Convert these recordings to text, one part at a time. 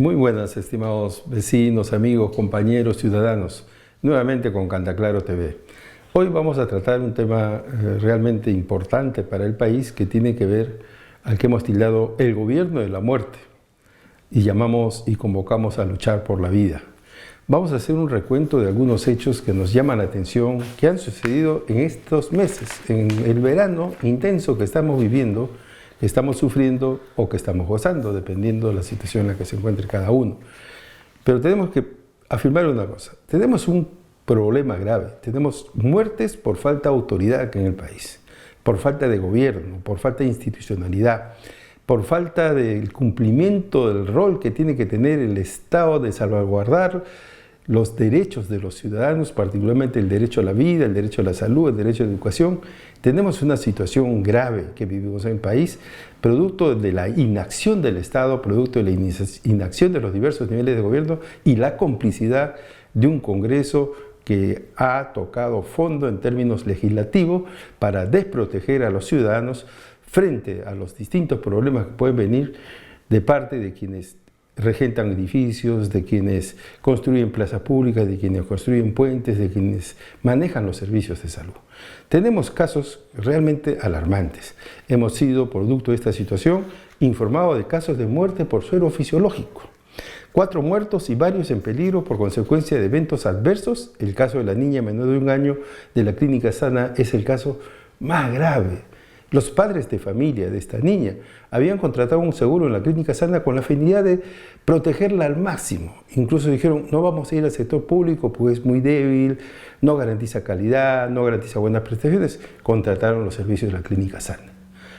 Muy buenas, estimados vecinos, amigos, compañeros, ciudadanos, nuevamente con Cantaclaro TV. Hoy vamos a tratar un tema realmente importante para el país que tiene que ver al que hemos tildado el gobierno de la muerte y llamamos y convocamos a luchar por la vida. Vamos a hacer un recuento de algunos hechos que nos llaman la atención, que han sucedido en estos meses, en el verano intenso que estamos viviendo, que estamos sufriendo o que estamos gozando, dependiendo de la situación en la que se encuentre cada uno. Pero tenemos que afirmar una cosa, tenemos un problema grave, tenemos muertes por falta de autoridad aquí en el país, por falta de gobierno, por falta de institucionalidad, por falta del cumplimiento del rol que tiene que tener el Estado de salvaguardar los derechos de los ciudadanos, particularmente el derecho a la vida, el derecho a la salud, el derecho a la educación. Tenemos una situación grave que vivimos en el país, producto de la inacción del Estado, producto de la inacción de los diversos niveles de gobierno y la complicidad de un Congreso que ha tocado fondo en términos legislativos para desproteger a los ciudadanos frente a los distintos problemas que pueden venir de parte de quienes regentan edificios, de quienes construyen plazas públicas, de quienes construyen puentes, de quienes manejan los servicios de salud. Tenemos casos realmente alarmantes. Hemos sido, producto de esta situación, informados de casos de muerte por suero fisiológico. 4 muertos y varios en peligro por consecuencia de eventos adversos. El caso de la niña menor de 1 año de la Clínica Sana es el caso más grave. Los padres de familia de esta niña habían contratado un seguro en la Clínica Sana con la finalidad de protegerla al máximo. Incluso dijeron, no vamos a ir al sector público porque es muy débil, no garantiza calidad, no garantiza buenas prestaciones. Contrataron los servicios de la Clínica Sana.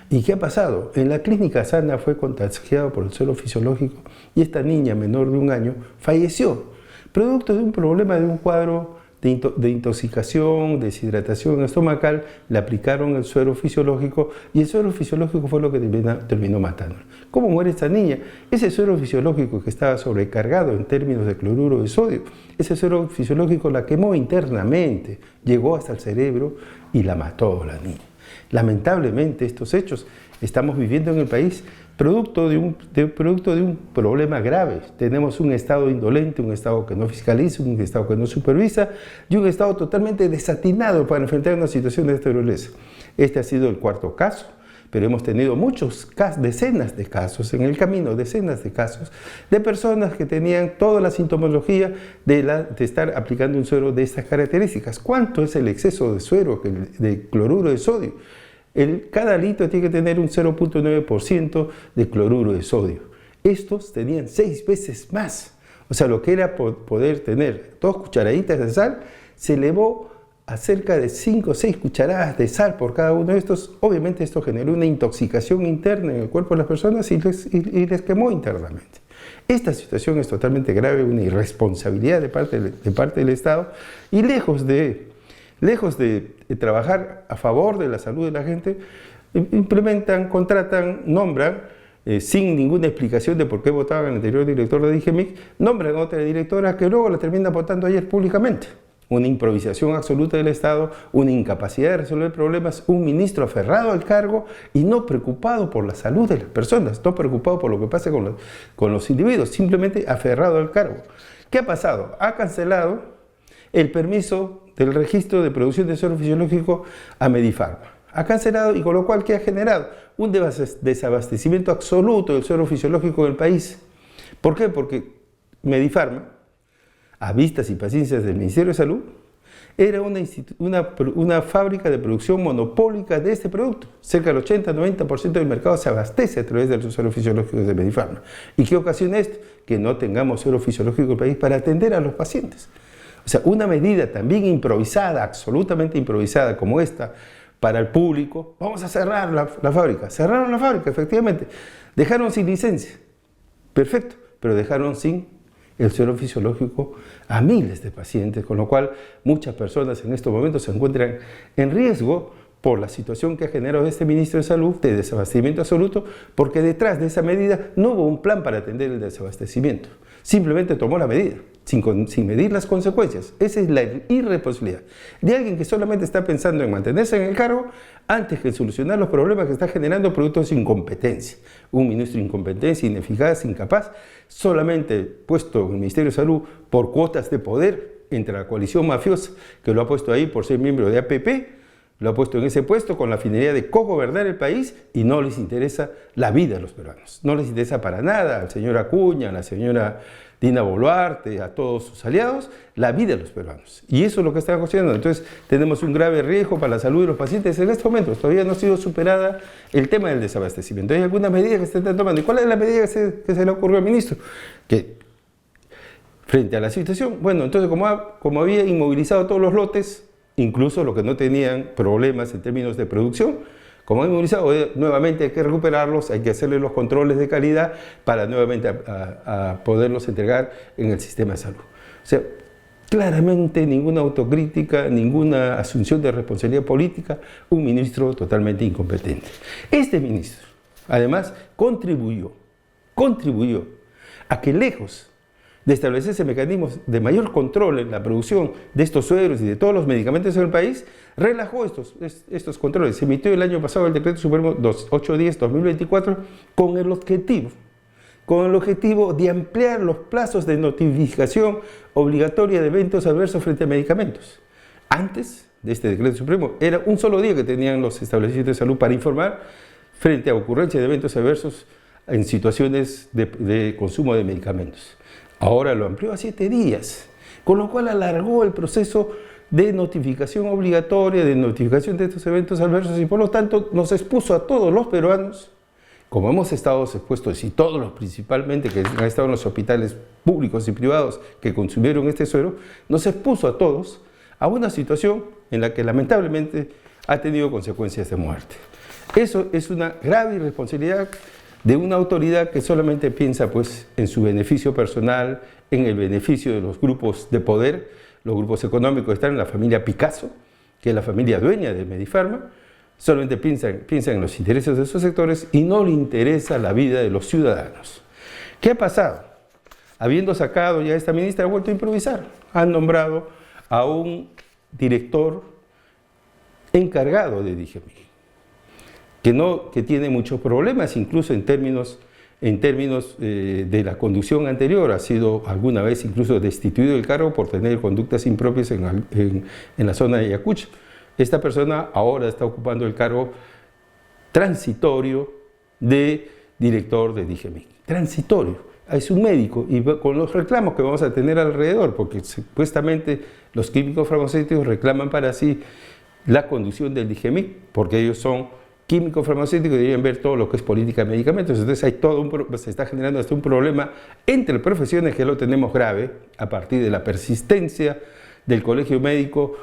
¿Y qué ha pasado? En la Clínica Sana fue contagiada por el suero fisiológico y esta niña menor de 1 año falleció, producto de un problema de un cuadro de intoxicación, deshidratación estomacal. Le aplicaron el suero fisiológico y el suero fisiológico fue lo que terminó matando. ¿Cómo muere esta niña? Ese suero fisiológico que estaba sobrecargado en términos de cloruro de sodio, ese suero fisiológico la quemó internamente, llegó hasta el cerebro y la mató a la niña. Lamentablemente estos hechos estamos viviendo en el país producto de un problema grave. Tenemos un Estado indolente, un Estado que no fiscaliza, un Estado que no supervisa y un Estado totalmente desatinado para enfrentar una situación de esta naturaleza. Este ha sido el 4º caso, pero hemos tenido decenas de casos en el camino, decenas de casos de personas que tenían toda la sintomología de estar aplicando un suero de estas características. ¿Cuánto es el exceso de suero, de cloruro de sodio? Cada litro tiene que tener un 0.9% de cloruro de sodio. Estos tenían 6 veces más. O sea, lo que era poder tener 2 cucharaditas de sal, se elevó a cerca de 5 o 6 cucharadas de sal por cada uno de estos. Obviamente esto generó una intoxicación interna en el cuerpo de las personas y les quemó internamente. Esta situación es totalmente grave, una irresponsabilidad de parte del Estado y lejos de trabajar a favor de la salud de la gente, implementan, contratan, nombran, sin ninguna explicación de por qué votaban al anterior director de DIGEMIC, nombran a otra directora que luego la termina votando ayer públicamente. Una improvisación absoluta del Estado, una incapacidad de resolver problemas, un ministro aferrado al cargo y no preocupado por la salud de las personas, no preocupado por lo que pasa con los individuos, simplemente aferrado al cargo. ¿Qué ha pasado? Ha cancelado el permiso del registro de producción de suero fisiológico a Medifarma. Ha cancelado y con lo cual ¿qué ha generado? Un desabastecimiento absoluto del suero fisiológico en el país. ¿Por qué? Porque Medifarma, a vistas y paciencias del Ministerio de Salud, era una fábrica de producción monopólica de este producto. Cerca del 80-90% del mercado se abastece a través del suero fisiológico de Medifarma. ¿Y qué ocasiona esto? Que no tengamos suero fisiológico en el país para atender a los pacientes. O sea, una medida también improvisada, absolutamente improvisada como esta, para el público, vamos a cerrar la fábrica. Cerraron la fábrica, efectivamente. Dejaron sin licencia. Perfecto, pero dejaron sin el suero fisiológico a miles de pacientes, con lo cual muchas personas en estos momentos se encuentran en riesgo por la situación que ha generado este ministro de Salud de desabastecimiento absoluto, porque detrás de esa medida no hubo un plan para atender el desabastecimiento. simplemente tomó la medida, sin medir las consecuencias. Esa es la irresponsabilidad de alguien que solamente está pensando en mantenerse en el cargo antes que solucionar los problemas que está generando producto de su incompetencia. Un ministro incompetente, ineficaz, incapaz, solamente puesto en el Ministerio de Salud por cuotas de poder entre la coalición mafiosa que lo ha puesto ahí por ser miembro de APP, lo ha puesto en ese puesto con la finalidad de cogobernar el país y no les interesa la vida de los peruanos. No les interesa para nada al señor Acuña, a la señora Dina Boluarte, a todos sus aliados, la vida de los peruanos. Y eso es lo que están haciendo. Entonces tenemos un grave riesgo para la salud de los pacientes. En estos momentos todavía no ha sido superada el tema del desabastecimiento. Hay algunas medidas que se están tomando. ¿Y cuál es la medida que se le ocurrió al ministro? Que frente a la situación, bueno, entonces como había inmovilizado todos los lotes, incluso los que no tenían problemas en términos de producción, como han inmovilizado, nuevamente hay que recuperarlos, hay que hacerle los controles de calidad para nuevamente a poderlos entregar en el sistema de salud. O sea, claramente ninguna autocrítica, ninguna asunción de responsabilidad política, un ministro totalmente incompetente. Este ministro, además, contribuyó a que lejos de establecerse mecanismos de mayor control en la producción de estos sueros y de todos los medicamentos en el país, relajó estos controles. Se emitió el año pasado el Decreto Supremo 810-2024 con el objetivo de ampliar los plazos de notificación obligatoria de eventos adversos frente a medicamentos. Antes de este Decreto Supremo era un solo día que tenían los establecimientos de salud para informar frente a ocurrencia de eventos adversos en situaciones de consumo de medicamentos. Ahora lo amplió a 7 días, con lo cual alargó el proceso de notificación obligatoria, de notificación de estos eventos adversos y por lo tanto nos expuso a todos los peruanos, como hemos estado expuestos y todos los principalmente que han estado en los hospitales públicos y privados que consumieron este suero, nos expuso a todos a una situación en la que lamentablemente ha tenido consecuencias de muerte. Eso es una grave irresponsabilidad de una autoridad que solamente piensa pues, en su beneficio personal, en el beneficio de los grupos de poder, los grupos económicos que están en la familia Picasso, que es la familia dueña de Medifarma, solamente piensa en los intereses de esos sectores y no le interesa la vida de los ciudadanos. ¿Qué ha pasado? Habiendo sacado ya a esta ministra, ha vuelto a improvisar. Han nombrado a un director encargado de DIGEMIC. Que tiene muchos problemas, incluso en términos de la conducción anterior. Ha sido alguna vez incluso destituido del cargo por tener conductas impropias en la zona de Ayacucho. Esta persona ahora está ocupando el cargo transitorio de director de DIGEMIC. Transitorio. Es un médico y con los reclamos que vamos a tener alrededor, porque supuestamente los químicos farmacéuticos reclaman para sí la conducción del DIGEMIC, porque ellos son químicos farmacéuticos deberían ver todo lo que es política de medicamentos. Entonces hay se está generando hasta un problema entre profesiones que lo tenemos grave a partir de la persistencia del colegio médico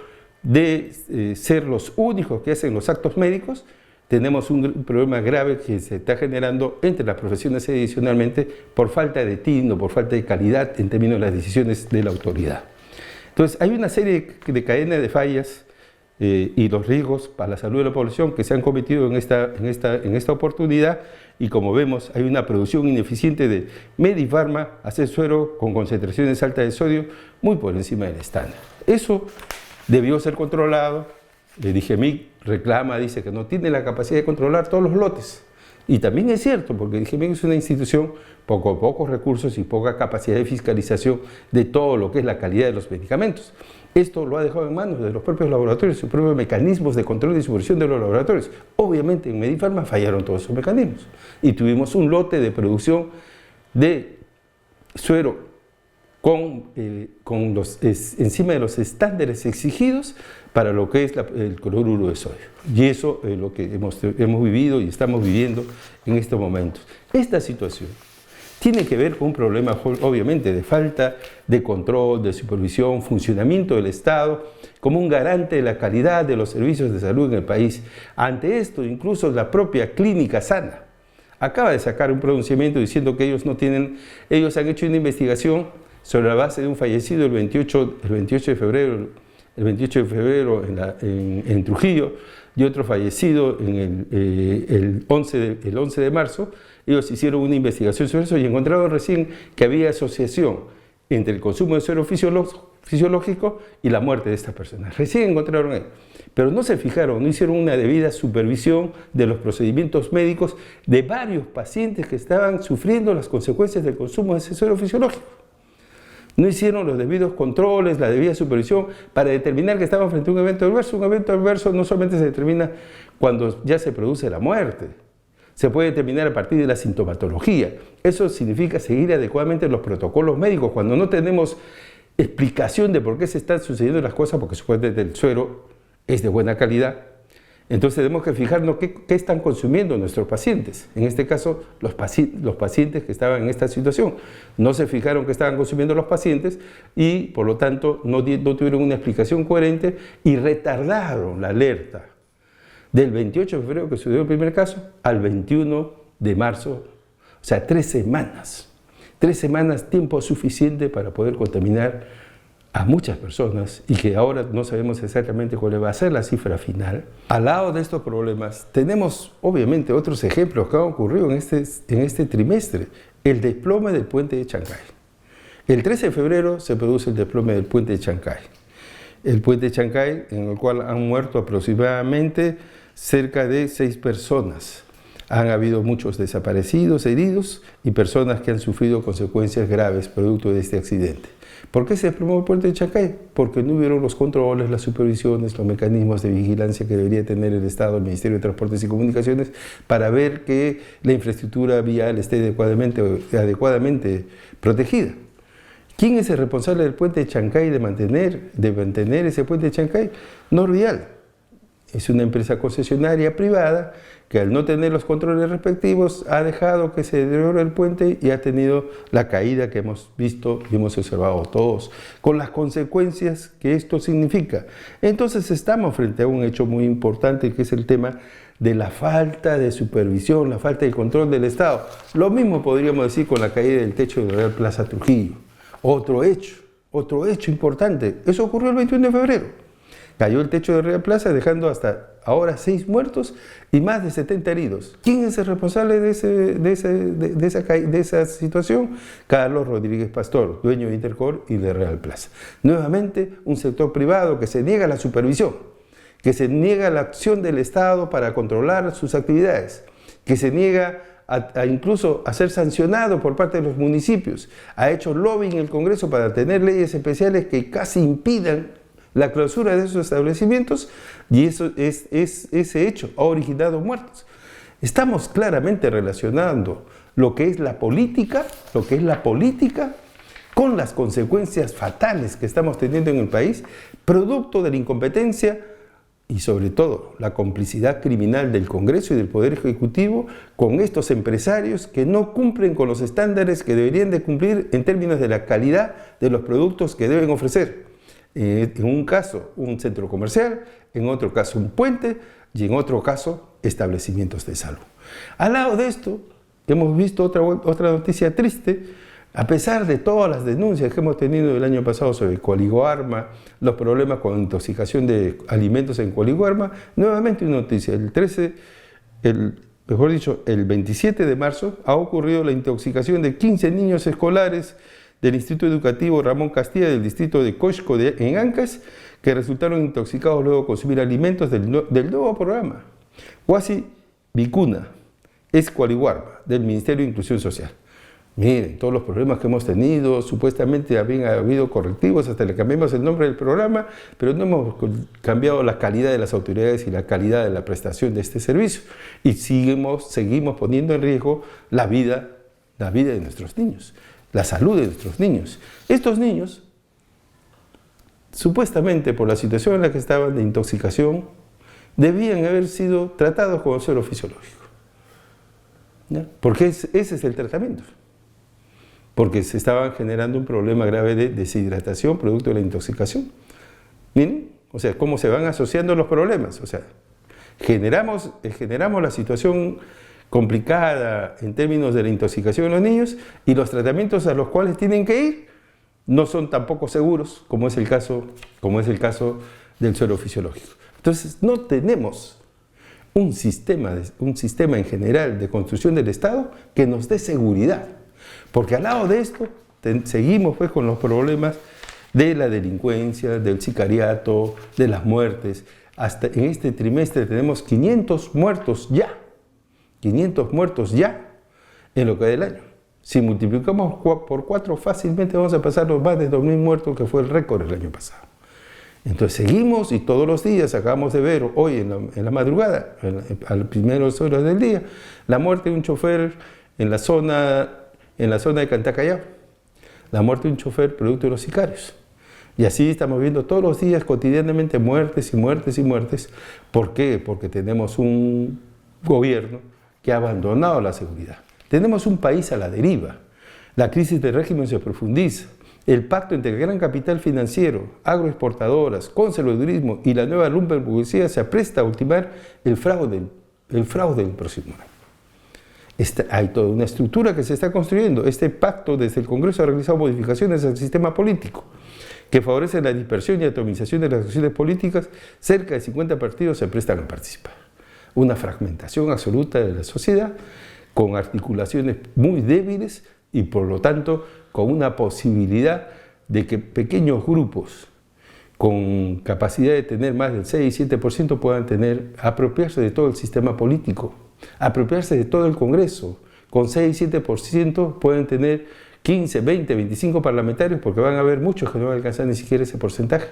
de ser los únicos que hacen los actos médicos. Tenemos un problema grave que se está generando entre las profesiones adicionalmente por falta de tino, por falta de calidad en términos de las decisiones de la autoridad. Entonces hay una serie de cadenas de fallas y los riesgos para la salud de la población que se han cometido en esta oportunidad y como vemos hay una producción ineficiente de Medifarma, hacer suero con concentraciones altas de sodio muy por encima del estándar. Eso debió ser controlado. El DIGEMIC reclama, dice que no tiene la capacidad de controlar todos los lotes. Y también es cierto, porque el DIGEMIC es una institución con pocos recursos y poca capacidad de fiscalización de todo lo que es la calidad de los medicamentos. Esto lo ha dejado en manos de los propios laboratorios, sus propios mecanismos de control y supervisión de los laboratorios. Obviamente en Medifarma fallaron todos esos mecanismos y tuvimos un lote de producción de suero encima de los estándares exigidos para lo que es el cloruro de sodio. Y eso es lo que hemos vivido y estamos viviendo en estos momentos. Esta situación tiene que ver con un problema, obviamente, de falta de control, de supervisión, funcionamiento del Estado como un garante de la calidad de los servicios de salud en el país. Ante esto, incluso la propia Clínica Sana acaba de sacar un pronunciamiento diciendo que ellos han hecho una investigación sobre la base de un fallecido el 28 de febrero en Trujillo y otro fallecido el 11 de marzo, ellos hicieron una investigación sobre eso y encontraron recién que había asociación entre el consumo de suero fisiológico y la muerte de estas personas. Recién encontraron ahí. Pero no se fijaron, no hicieron una debida supervisión de los procedimientos médicos de varios pacientes que estaban sufriendo las consecuencias del consumo de ese suero fisiológico. No hicieron los debidos controles, la debida supervisión para determinar que estaban frente a un evento adverso. Un evento adverso no solamente se determina cuando ya se produce la muerte, se puede determinar a partir de la sintomatología. Eso significa seguir adecuadamente los protocolos médicos. Cuando no tenemos explicación de por qué se están sucediendo las cosas, porque supuestamente el suero es de buena calidad, entonces tenemos que fijarnos qué están consumiendo nuestros pacientes. En este caso, los pacientes que estaban en esta situación. No se fijaron qué estaban consumiendo los pacientes y, por lo tanto, no tuvieron una explicación coherente y retardaron la alerta del 28 de febrero, que sucedió el primer caso, al 21 de marzo. O sea, 3 semanas. 3 semanas, tiempo suficiente para poder contaminar a muchas personas y que ahora no sabemos exactamente cuál va a ser la cifra final. Al lado de estos problemas tenemos obviamente otros ejemplos que han ocurrido en este trimestre. El desplome del puente de Chancay. El 13 de febrero se produce el desplome del puente de Chancay. El puente de Chancay, en el cual han muerto aproximadamente cerca de 6 personas. Han habido muchos desaparecidos, heridos y personas que han sufrido consecuencias graves producto de este accidente. ¿Por qué se desplomó el puente de Chancay? Porque no hubieron los controles, las supervisiones, los mecanismos de vigilancia que debería tener el Estado, el Ministerio de Transportes y Comunicaciones, para ver que la infraestructura vial esté adecuadamente protegida. ¿Quién es el responsable del puente de Chancay, de mantener ese puente de Chancay? Norvial. Es una empresa concesionaria privada que al no tener los controles respectivos ha dejado que se deteriore el puente y ha tenido la caída que hemos visto y hemos observado todos, con las consecuencias que esto significa. Entonces estamos frente a un hecho muy importante que es el tema de la falta de supervisión, la falta de control del Estado. Lo mismo podríamos decir con la caída del techo de Real Plaza Trujillo. Otro hecho importante. Eso ocurrió el 21 de febrero. Cayó el techo de Real Plaza dejando hasta ahora 6 muertos y más de 70 heridos. ¿Quién es el responsable de esa situación? Carlos Rodríguez Pastor, dueño de Intercor y de Real Plaza. Nuevamente, un sector privado que se niega a la supervisión, que se niega a la acción del Estado para controlar sus actividades, que se niega a incluso a ser sancionado por parte de los municipios. Ha hecho lobbying en el Congreso para tener leyes especiales que casi impidan la clausura de esos establecimientos y ese hecho ha originado muertos. Estamos claramente relacionando lo que es la política con las consecuencias fatales que estamos teniendo en el país, producto de la incompetencia y sobre todo la complicidad criminal del Congreso y del Poder Ejecutivo con estos empresarios que no cumplen con los estándares que deberían de cumplir en términos de la calidad de los productos que deben ofrecer. En un caso, un centro comercial, en otro caso, un puente y en otro caso, establecimientos de salud. Al lado de esto, hemos visto otra noticia triste. A pesar de todas las denuncias que hemos tenido el año pasado sobre Coaligoarma, los problemas con intoxicación de alimentos en Coaligoarma, nuevamente una noticia. El 27 de marzo ha ocurrido la intoxicación de 15 niños escolares del Instituto Educativo Ramón Castilla del distrito de Coixco en Ancash, que resultaron intoxicados luego de consumir alimentos del nuevo programa Huasi Vicuna, es Coaligoarma, del Ministerio de Inclusión Social. Miren, todos los problemas que hemos tenido, supuestamente habían habido correctivos, hasta le cambiamos el nombre del programa, pero no hemos cambiado la calidad de las autoridades y la calidad de la prestación de este servicio. Y seguimos poniendo en riesgo la vida de nuestros niños, la salud de nuestros niños. Estos niños, supuestamente por la situación en la que estaban de intoxicación, debían haber sido tratados con suero fisiológico. ¿Ya? Porque ese es el tratamiento. Porque se estaban generando un problema grave de deshidratación producto de la intoxicación. ¿Miren? O sea, cómo se van asociando los problemas. O sea, generamos la situación complicada en términos de la intoxicación de los niños y los tratamientos a los cuales tienen que ir no son tampoco seguros, como es el caso del suero fisiológico. Entonces, no tenemos un sistema en general de construcción del Estado que nos dé seguridad. Porque al lado de esto seguimos pues con los problemas de la delincuencia, del sicariato, de las muertes. Hasta en este trimestre tenemos 500 muertos ya. 500 muertos ya en lo que va del año. Si multiplicamos por 4 fácilmente vamos a pasar los más de 2.000 muertos que fue el récord el año pasado. Entonces seguimos y todos los días acabamos de ver hoy en la madrugada, a las primeras horas del día, la muerte de un chofer en la zona de Cantacallao. La muerte de un chofer producto de los sicarios. Y así estamos viendo todos los días, cotidianamente, muertes y muertes y muertes. ¿Por qué? Porque tenemos un gobierno que ha abandonado la seguridad. Tenemos un país a la deriva. La crisis del régimen se profundiza. El pacto entre el gran capital financiero, agroexportadoras, conservadurismo y la nueva lumpenburguesía se apresta a ultimar el fraude del próximo año. Hay toda una estructura que se está construyendo. Este pacto desde el Congreso ha realizado modificaciones al sistema político que favorecen la dispersión y atomización de las acciones políticas. Cerca de 50 partidos se prestan a participar. Una fragmentación absoluta de la sociedad con articulaciones muy débiles y por lo tanto con una posibilidad de que pequeños grupos con capacidad de tener más del 6-7% puedan apropiarse de todo el sistema político, apropiarse de todo el Congreso. Con 6-7% pueden tener 15, 20, 25 parlamentarios porque van a haber muchos que no van a alcanzar ni siquiera ese porcentaje.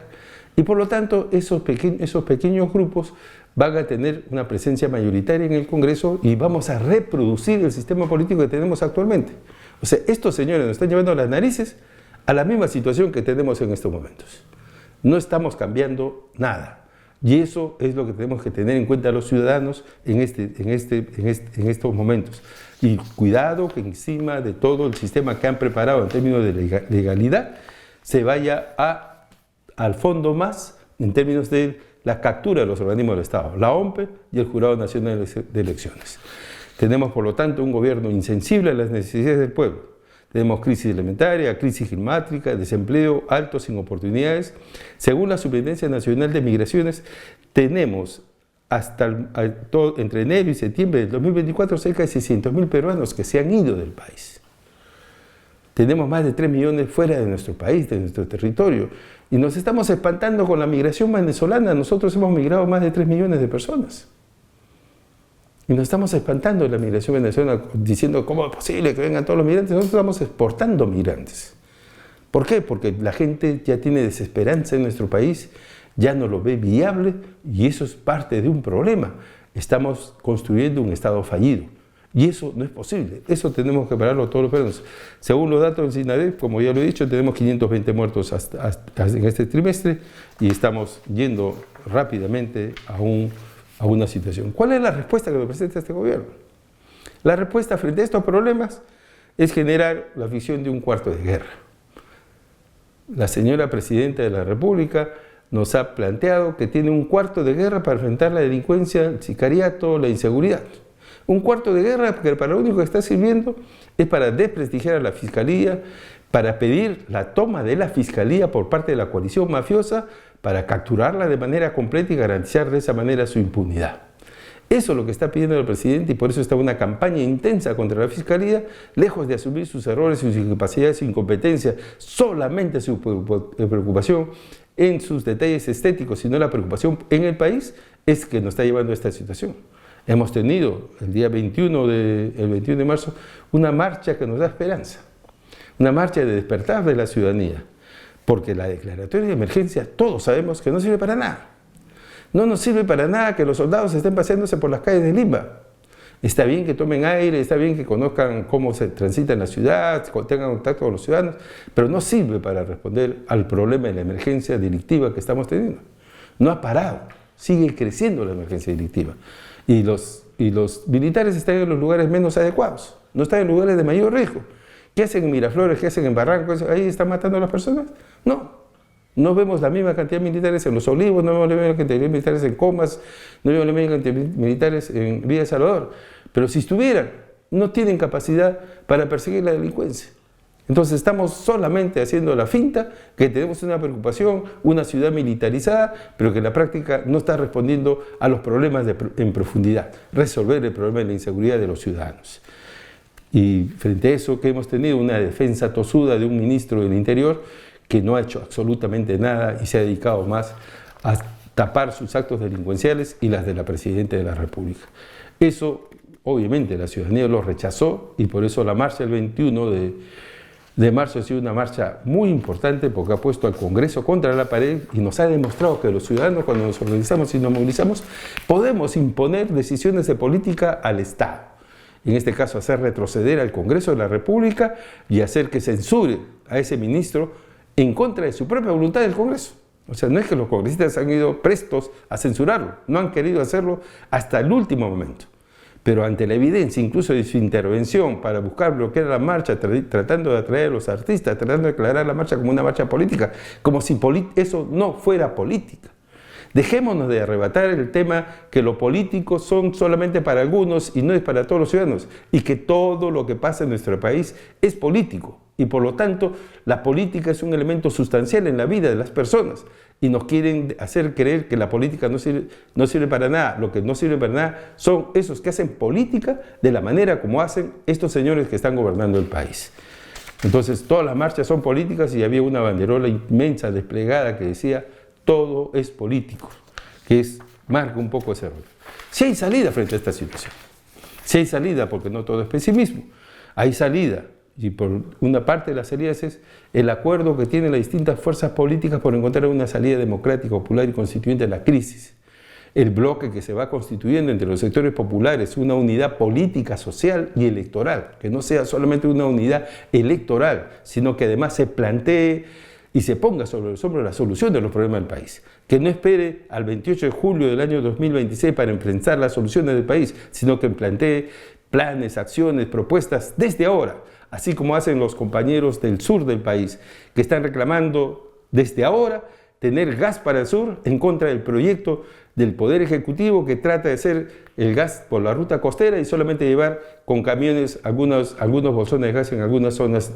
Y por lo tanto esos pequeños grupos van a tener una presencia mayoritaria en el Congreso y vamos a reproducir el sistema político que tenemos actualmente. O sea, estos señores nos están llevando las narices a la misma situación que tenemos en estos momentos. No estamos cambiando nada. Y eso es lo que tenemos que tener en cuenta los ciudadanos en estos momentos. Y cuidado que encima de todo el sistema que han preparado en términos de legalidad, se vaya al fondo más en términos de la captura de los organismos del Estado, la OMPE y el Jurado Nacional de Elecciones. Tenemos, por lo tanto, un gobierno insensible a las necesidades del pueblo. Tenemos crisis alimentaria, crisis climática, desempleo alto sin oportunidades. Según la Superintendencia Nacional de Migraciones, tenemos entre enero y septiembre del 2024 cerca de 600.000 peruanos que se han ido del país. Tenemos más de 3 millones fuera de nuestro país, de nuestro territorio. Y nos estamos espantando con la migración venezolana. Nosotros hemos migrado más de 3 millones de personas. Y nos estamos espantando de la migración venezolana, diciendo cómo es posible que vengan todos los migrantes. Nosotros estamos exportando migrantes. ¿Por qué? Porque la gente ya tiene desesperanza en nuestro país, ya no lo ve viable y eso es parte de un problema. Estamos construyendo un Estado fallido y eso no es posible. Eso tenemos que pararlo todos los peruanos. Según los datos del SINADEP, como ya lo he dicho, tenemos 520 muertos hasta en este trimestre y estamos yendo rápidamente a una situación. ¿Cuál es la respuesta que nos presenta este gobierno? La respuesta frente a estos problemas es generar la visión de un cuarto de guerra. La señora Presidenta de la República nos ha planteado que tiene un cuarto de guerra para enfrentar la delincuencia, el sicariato, la inseguridad. Un cuarto de guerra que para lo único que está sirviendo es para desprestigiar a la Fiscalía, para pedir la toma de la Fiscalía por parte de la coalición mafiosa, para capturarla de manera completa y garantizar de esa manera su impunidad. Eso es lo que está pidiendo el presidente y por eso está una campaña intensa contra la Fiscalía, lejos de asumir sus errores, sus incapacidades, su incompetencia, solamente su preocupación en sus detalles estéticos, sino la preocupación en el país, es que nos está llevando a esta situación. Hemos tenido el día 21 de marzo una marcha que nos da esperanza, una marcha de despertar de la ciudadanía, porque la declaratoria de emergencia todos sabemos que no sirve para nada. No nos sirve para nada que los soldados estén paseándose por las calles de Lima. Está bien que tomen aire, está bien que conozcan cómo se transita en la ciudad, tengan contacto con los ciudadanos, pero no sirve para responder al problema de la emergencia delictiva que estamos teniendo. No ha parado, sigue creciendo la emergencia delictiva. Y los militares están en los lugares menos adecuados, no están en lugares de mayor riesgo. ¿Qué hacen en Miraflores? ¿Qué hacen en Barrancos? ¿Ahí están matando a las personas? No vemos la misma cantidad de militares en Los Olivos, no vemos la misma cantidad de militares en Comas, no vemos la misma cantidad de militares en Villa Salvador. Pero si estuvieran, no tienen capacidad para perseguir la delincuencia. Entonces estamos solamente haciendo la finta que tenemos una preocupación, una ciudad militarizada, pero que en la práctica no está respondiendo a los problemas en profundidad, resolver el problema de la inseguridad de los ciudadanos. Y frente a eso que hemos tenido una defensa tosuda de un ministro del Interior que no ha hecho absolutamente nada y se ha dedicado más a tapar sus actos delincuenciales y las de la Presidenta de la República. Eso, obviamente, la ciudadanía lo rechazó y por eso la marcha del 21 de marzo ha sido una marcha muy importante porque ha puesto al Congreso contra la pared y nos ha demostrado que los ciudadanos, cuando nos organizamos y nos movilizamos, podemos imponer decisiones de política al Estado. En este caso, hacer retroceder al Congreso de la República y hacer que censure a ese ministro en contra de su propia voluntad del Congreso. O sea, no es que los congresistas han ido prestos a censurarlo, no han querido hacerlo hasta el último momento. Pero ante la evidencia, incluso de su intervención para buscar bloquear la marcha, tratando de atraer a los artistas, tratando de declarar la marcha como una marcha política, como si eso no fuera política. Dejémonos de arrebatar el tema que lo político son solamente para algunos y no es para todos los ciudadanos, y que todo lo que pasa en nuestro país es político, y por lo tanto la política es un elemento sustancial en la vida de las personas, y nos quieren hacer creer que la política no sirve para nada. Lo que no sirve para nada son esos que hacen política de la manera como hacen estos señores que están gobernando el país. Entonces todas las marchas son políticas y había una banderola inmensa desplegada que decía todo es político, que marca un poco ese rol. Si hay salida frente a esta situación, si hay salida, porque no todo es pesimismo, hay salida. Y por una parte de la salida es el acuerdo que tienen las distintas fuerzas políticas por encontrar una salida democrática, popular y constituyente a la crisis. El bloque que se va constituyendo entre los sectores populares, una unidad política, social y electoral, que no sea solamente una unidad electoral, sino que además se plantee y se ponga sobre el hombro la solución de los problemas del país. Que no espere al 28 de julio del año 2026 para enfrentar las soluciones del país, sino que plantee planes, acciones, propuestas desde ahora, así como hacen los compañeros del sur del país, que están reclamando desde ahora tener gas para el sur en contra del proyecto del Poder Ejecutivo que trata de hacer el gas por la ruta costera y solamente llevar con camiones algunos bolsones de gas en algunas zonas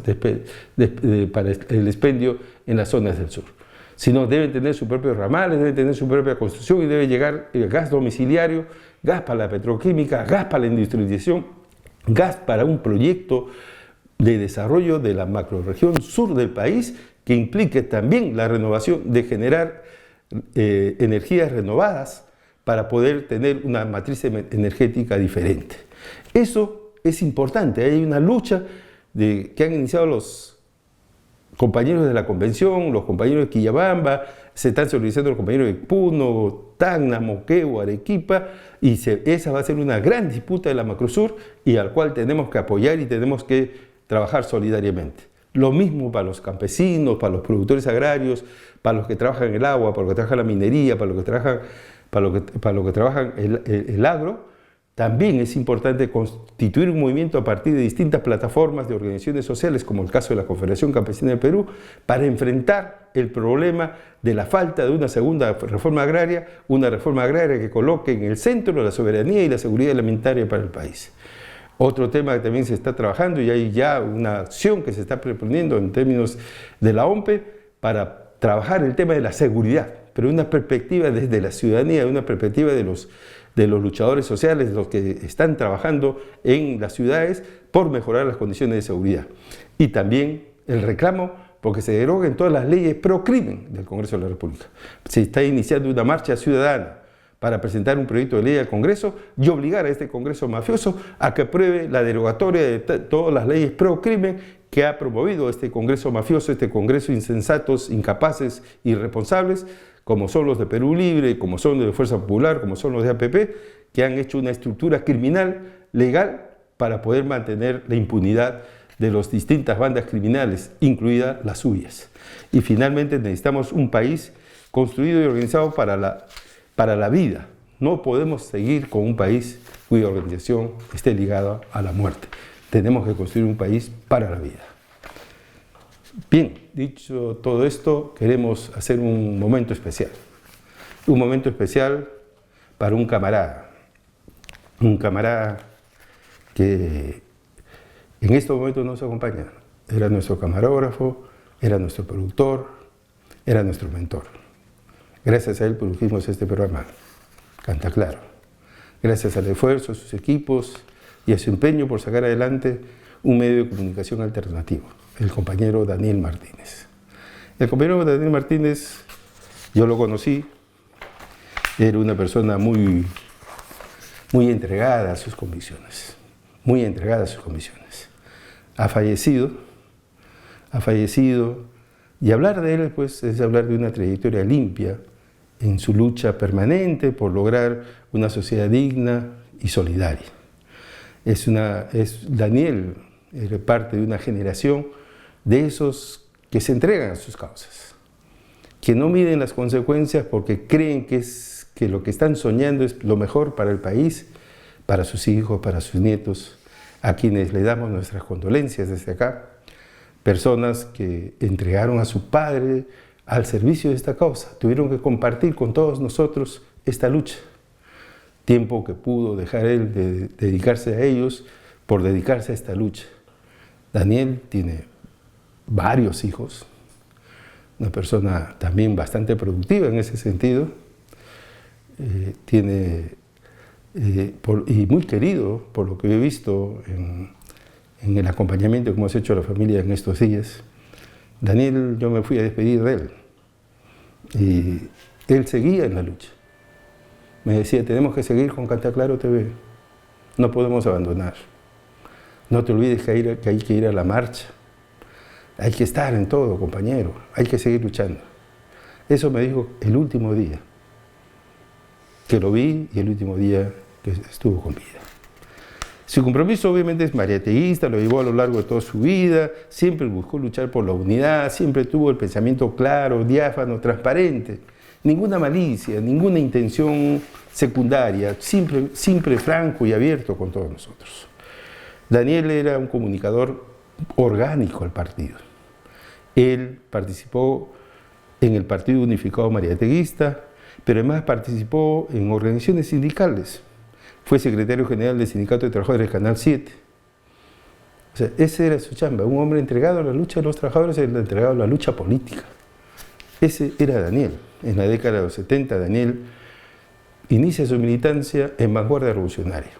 para el expendio en las zonas del sur. Sino deben tener sus propios ramales, deben tener su propia construcción y debe llegar el gas domiciliario, gas para la petroquímica, gas para la industrialización, gas para un proyecto de desarrollo de la macrorregión sur del país que implique también la renovación de generar energías renovadas para poder tener una matriz energética diferente. Eso es importante, hay una lucha que han iniciado los compañeros de la convención, los compañeros de Quillabamba, se están solidarizando los compañeros de Puno, Tacna, Moquegua, Arequipa, y esa va a ser una gran disputa de la Macrosur y al cual tenemos que apoyar y tenemos que trabajar solidariamente. Lo mismo para los campesinos, para los productores agrarios, para los que trabajan en el agua, para los que trabajan la minería, para los que trabajan el agro. También es importante constituir un movimiento a partir de distintas plataformas de organizaciones sociales, como el caso de la Confederación Campesina del Perú, para enfrentar el problema de la falta de una segunda reforma agraria, una reforma agraria que coloque en el centro la soberanía y la seguridad alimentaria para el país. Otro tema que también se está trabajando y hay ya una acción que se está proponiendo en términos de la OMPE para trabajar el tema de la seguridad, pero una perspectiva desde la ciudadanía, una perspectiva de los luchadores sociales, de los que están trabajando en las ciudades por mejorar las condiciones de seguridad. Y también el reclamo porque se deroguen todas las leyes pro crimen del Congreso de la República. Se está iniciando una marcha ciudadana para presentar un proyecto de ley al Congreso y obligar a este Congreso mafioso a que apruebe la derogatoria de todas las leyes pro crimen que ha promovido este Congreso mafioso, este Congreso insensatos, incapaces, irresponsables, como son los de Perú Libre, como son los de Fuerza Popular, como son los de APP, que han hecho una estructura criminal legal para poder mantener la impunidad de las distintas bandas criminales, incluidas las suyas. Y finalmente necesitamos un país construido y organizado para la vida. No podemos seguir con un país cuya organización esté ligada a la muerte. Tenemos que construir un país para la vida. Bien, dicho todo esto, queremos hacer un momento especial. Un momento especial para un camarada que en estos momentos nos acompaña. era nuestro camarógrafo, era nuestro productor, era nuestro mentor. Gracias a él produjimos este programa, Canta Claro. Gracias al esfuerzo de sus equipos y a su empeño por sacar adelante un medio de comunicación alternativo, el compañero Daniel Martínez. El compañero Daniel Martínez, yo lo conocí, era una persona muy entregada a sus convicciones, muy entregada a sus convicciones. Ha fallecido, y hablar de él pues, es hablar de una trayectoria limpia en su lucha permanente por lograr una sociedad digna y solidaria. Daniel era parte de una generación de esos que se entregan a sus causas, que no miden las consecuencias porque creen que lo que están soñando es lo mejor para el país, para sus hijos, para sus nietos, a quienes le damos nuestras condolencias desde acá. Personas que entregaron a su padre al servicio de esta causa, tuvieron que compartir con todos nosotros esta lucha. Tiempo que pudo dejar él de dedicarse a ellos por dedicarse a esta lucha. Daniel tiene varios hijos, una persona también bastante productiva en ese sentido, y muy querido por lo que he visto en el acompañamiento que hemos hecho a la familia en estos días. Daniel, yo me fui a despedir de él y él seguía en la lucha. Me decía, tenemos que seguir con Canta Claro TV, no podemos abandonar. No te olvides que hay que ir a la marcha, hay que estar en todo, compañero, hay que seguir luchando. Eso me dijo el último día que lo vi y el último día que estuvo con vida. Su compromiso obviamente es mariateguista, lo llevó a lo largo de toda su vida, siempre buscó luchar por la unidad, siempre tuvo el pensamiento claro, diáfano, transparente, ninguna malicia, ninguna intención secundaria, siempre franco y abierto con todos nosotros. Daniel era un comunicador orgánico al partido. Él participó en el Partido Unificado Mariateguista, pero además participó en organizaciones sindicales. Fue secretario general del Sindicato de Trabajadores del Canal 7. O sea, ese era su chamba, un hombre entregado a la lucha de los trabajadores, entregado a la lucha política. Ese era Daniel. En la década de los 70, Daniel inicia su militancia en Vanguardia Revolucionaria.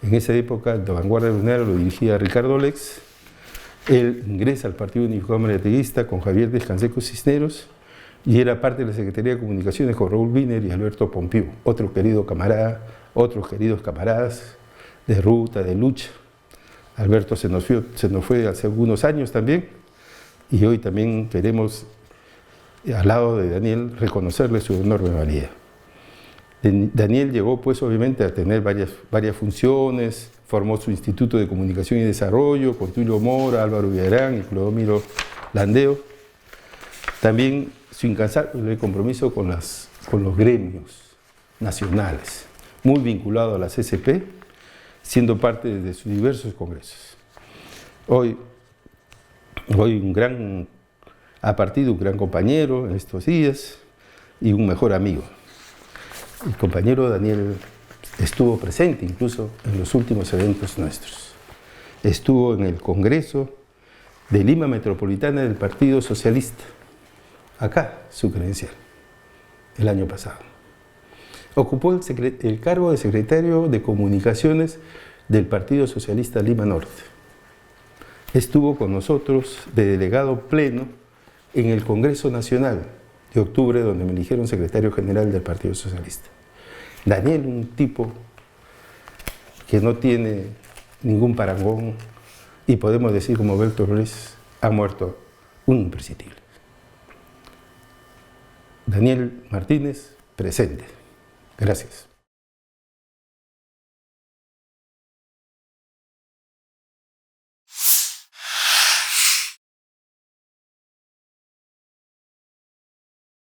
En esa época, la Vanguardia Revolucionaria lo dirigía Ricardo Lex. Él ingresa al Partido Unificado Mariateguista con Javier Descanseco Cisneros y era parte de la Secretaría de Comunicaciones con Raúl Wiener y Alberto Pompiu, otro querido camarada, otros queridos camaradas de ruta, de lucha. Alberto se nos fue hace algunos años también, y hoy también queremos, al lado de Daniel, reconocerle su enorme valía. Daniel llegó pues obviamente a tener varias funciones, formó su Instituto de Comunicación y Desarrollo con Tulio Mora, Álvaro Villarán y Clodomiro Landeo. También su incansable compromiso con los gremios nacionales, muy vinculado a la CCP, siendo parte de sus diversos congresos. Hoy ha partido un gran compañero en estos días y un mejor amigo. El compañero Daniel estuvo presente incluso en los últimos eventos nuestros. Estuvo en el Congreso de Lima Metropolitana del Partido Socialista, acá su credencial, el año pasado. Ocupó el cargo de secretario de Comunicaciones del Partido Socialista Lima Norte. Estuvo con nosotros de delegado pleno en el Congreso Nacional de octubre, donde me eligieron secretario general del Partido Socialista. Daniel, un tipo que no tiene ningún parangón, y podemos decir como Bertolt Brecht, ha muerto un imprescindible. Daniel Martínez, presente. Gracias.